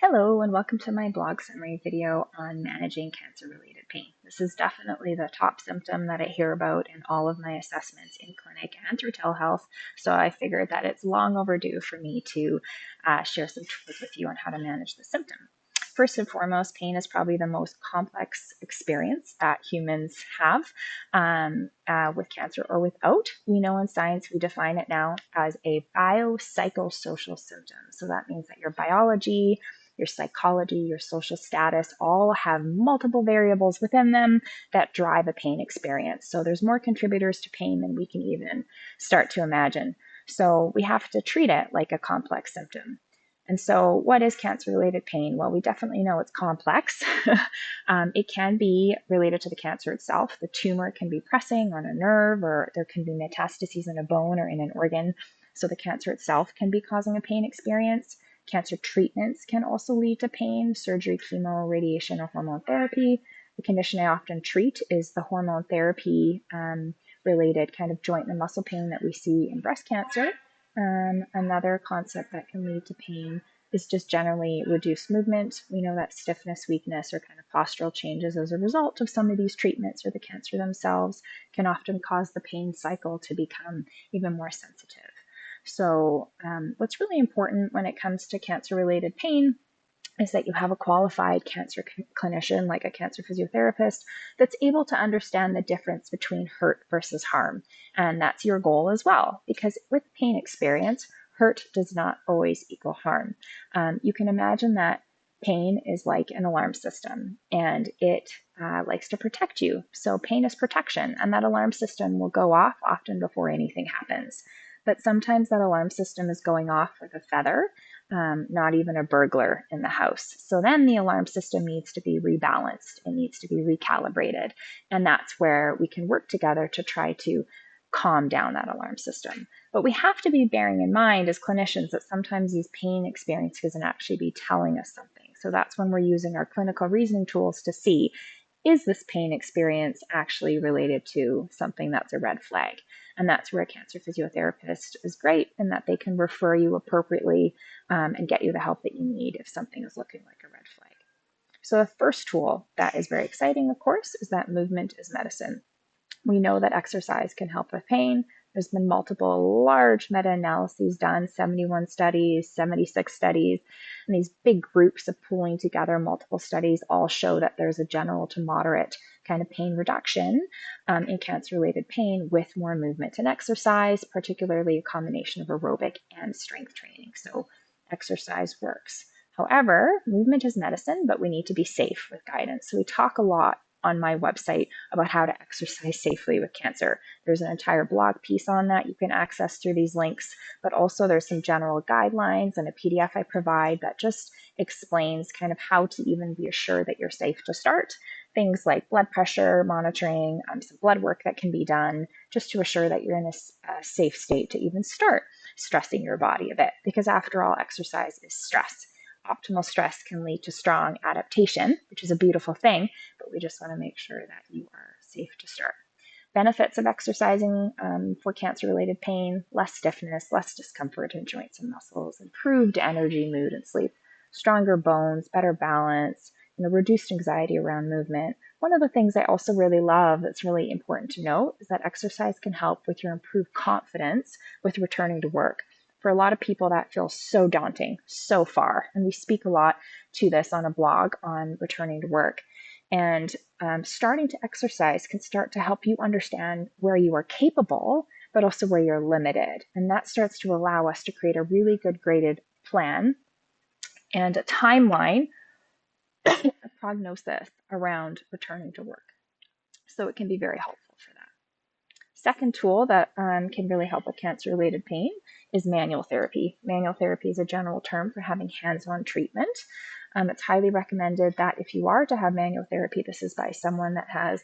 Hello and welcome to my blog summary video on managing cancer-related pain. This is definitely the top symptom that I hear about in all of my assessments in clinic and through telehealth, so I figured that it's long overdue for me to share some tools with you on how to manage the symptom. First and foremost, pain is probably the most complex experience that humans have with cancer or without. We know in science, we define it now as a biopsychosocial symptom. So that means that your biology, your psychology, your social status all have multiple variables within them that drive a pain experience. So there's more contributors to pain than we can even start to imagine. So we have to treat it like a complex symptom. And so what is cancer-related pain? Well, we definitely know it's complex. It can be related to the cancer itself. The tumor can be pressing on a nerve, or there can be metastases in a bone or in an organ. So the cancer itself can be causing a pain experience. Cancer treatments can also lead to pain: surgery, chemo, radiation, or hormone therapy. The condition I often treat is the hormone therapy related kind of joint and muscle pain that we see in breast cancer. Another concept that can lead to pain is just generally reduced movement. We know that stiffness, weakness, or kind of postural changes as a result of some of these treatments or the cancer themselves can often cause the pain cycle to become even more sensitive. So what's really important when it comes to cancer-related pain is that you have a qualified cancer clinician, like a cancer physiotherapist, that's able to understand the difference between hurt versus harm. And that's your goal as well, because with pain experience, hurt does not always equal harm. You can imagine that pain is like an alarm system, and it likes to protect you. So pain is protection, and that alarm system will go off often before anything happens. But sometimes that alarm system is going off with a feather, not even a burglar in the house. So then the alarm system needs to be rebalanced. It needs to be recalibrated. And that's where we can work together to try to calm down that alarm system. But we have to be bearing in mind as clinicians that sometimes these pain experiences can actually be telling us something. So that's when we're using our clinical reasoning tools to see, is this pain experience actually related to something that's a red flag? And that's where a cancer physiotherapist is great, in that they can refer you appropriately and get you the help that you need if something is looking like a red flag. So the first tool that is very exciting, of course, is that movement is medicine. We know that exercise can help with pain. There's been multiple large meta-analyses done, 71 studies, 76 studies, and these big groups of pooling together multiple studies all show that there's a general to moderate kind of pain reduction in cancer-related pain with more movement and exercise, particularly a combination of aerobic and strength training. So exercise works. However, movement is medicine, but we need to be safe with guidance. So we talk a lot on my website about how to exercise safely with cancer. There's an entire blog piece on that you can access through these links, but also there's some general guidelines and a PDF I provide that just explains kind of how to even be assured that you're safe to start. Things like blood pressure monitoring, some blood work that can be done just to assure that you're in a safe state to even start stressing your body a bit, because after all, exercise is stress. Optimal stress can lead to strong adaptation, which is a beautiful thing, but we just want to make sure that you are safe to start. Benefits of exercising for cancer-related pain: less stiffness, less discomfort in joints and muscles, improved energy, mood, and sleep, stronger bones, better balance, reduced anxiety around movement. One of the things I also really love that's really important to note is that exercise can help with your improved confidence with returning to work. For a lot of people, that feels so daunting so far. And we speak a lot to this on a blog on returning to work. And starting to exercise can start to help you understand where you are capable, but also where you're limited. And that starts to allow us to create a really good graded plan and a timeline, a prognosis around returning to work. So it can be very helpful for that. Second tool that can really help with cancer-related pain is manual therapy. Manual therapy is a general term for having hands-on treatment. It's highly recommended that if you are to have manual therapy, this is by someone that has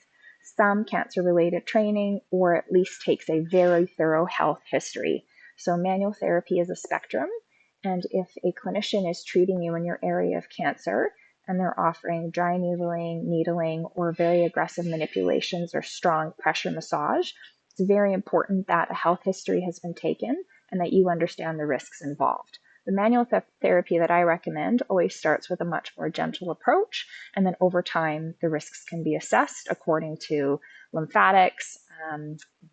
some cancer-related training or at least takes a very thorough health history. So manual therapy is a spectrum, and if a clinician is treating you in your area of cancer and they're offering dry needling, or very aggressive manipulations or strong pressure massage, it's very important that a health history has been taken and that you understand the risks involved. The manual therapy that I recommend always starts with a much more gentle approach, and then over time, the risks can be assessed according to lymphatics,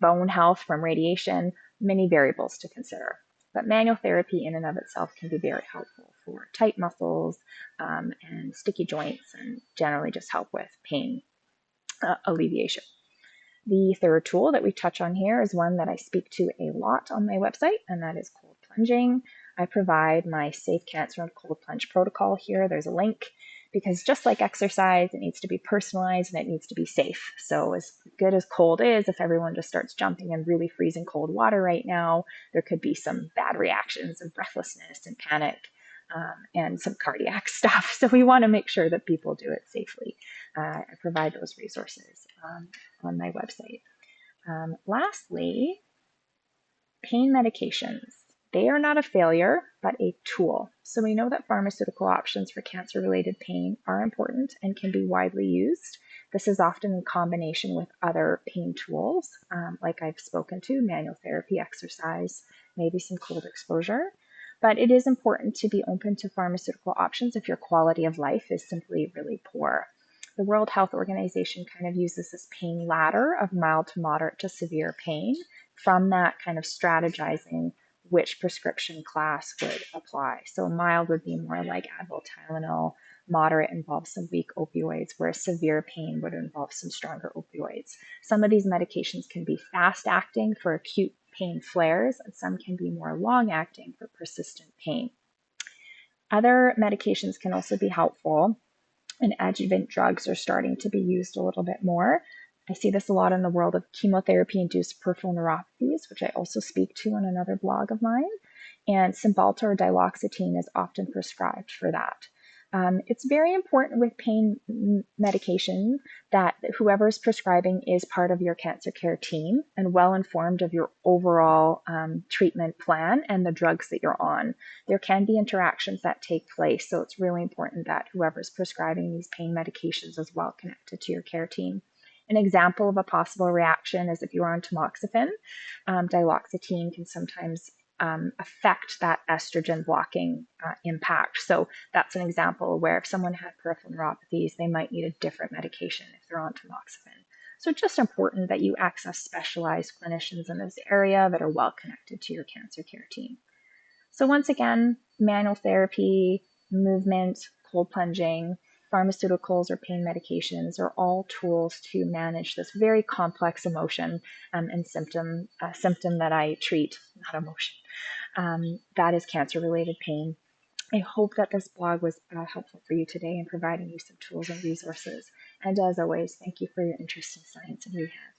bone health from radiation, many variables to consider. But manual therapy in and of itself can be very helpful for tight muscles and sticky joints, and generally just help with pain alleviation. The third tool that we touch on here is one that I speak to a lot on my website, and that is cold plunging. I provide my safe cancer and cold plunge protocol here. There's a link because just like exercise, it needs to be personalized and it needs to be safe. So as good as cold is, if everyone just starts jumping in really freezing cold water right now, there could be some bad reactions of breathlessness and panic and some cardiac stuff. So we want to make sure that people do it safely. I provide those resources on my website. Lastly, pain medications. They are not a failure, but a tool. So we know that pharmaceutical options for cancer-related pain are important and can be widely used. This is often in combination with other pain tools, like I've spoken to, manual therapy, exercise, maybe some cold exposure. But it is important to be open to pharmaceutical options if your quality of life is simply really poor. The World Health Organization kind of uses this pain ladder of mild to moderate to severe pain. From that, kind of strategizing which prescription class would apply. So mild would be more like Advil, Tylenol. Moderate involves some weak opioids, whereas severe pain would involve some stronger opioids. Some of these medications can be fast acting for acute pain flares, and some can be more long acting for persistent pain. Other medications can also be helpful, and adjuvant drugs are starting to be used a little bit more. I see this a lot in the world of chemotherapy-induced peripheral neuropathies, which I also speak to on another blog of mine. And Cymbalta or diloxetine is often prescribed for that. It's very important with pain medication that whoever is prescribing is part of your cancer care team and well informed of your overall treatment plan and the drugs that you're on. There can be interactions that take place, so it's really important that whoever's prescribing these pain medications is well connected to your care team. An example of a possible reaction is if you're on tamoxifen, diloxetine can sometimes affect that estrogen blocking impact. So that's an example where if someone had peripheral neuropathies, they might need a different medication if they're on tamoxifen. So it's just important that you access specialized clinicians in this area that are well connected to your cancer care team. So once again, manual therapy, movement, cold plunging, pharmaceuticals or pain medications are all tools to manage this very complex emotion and symptom that I treat, not emotion, that is cancer-related pain. I hope that this blog was helpful for you today in providing you some tools and resources. And as always, thank you for your interest in science and rehab.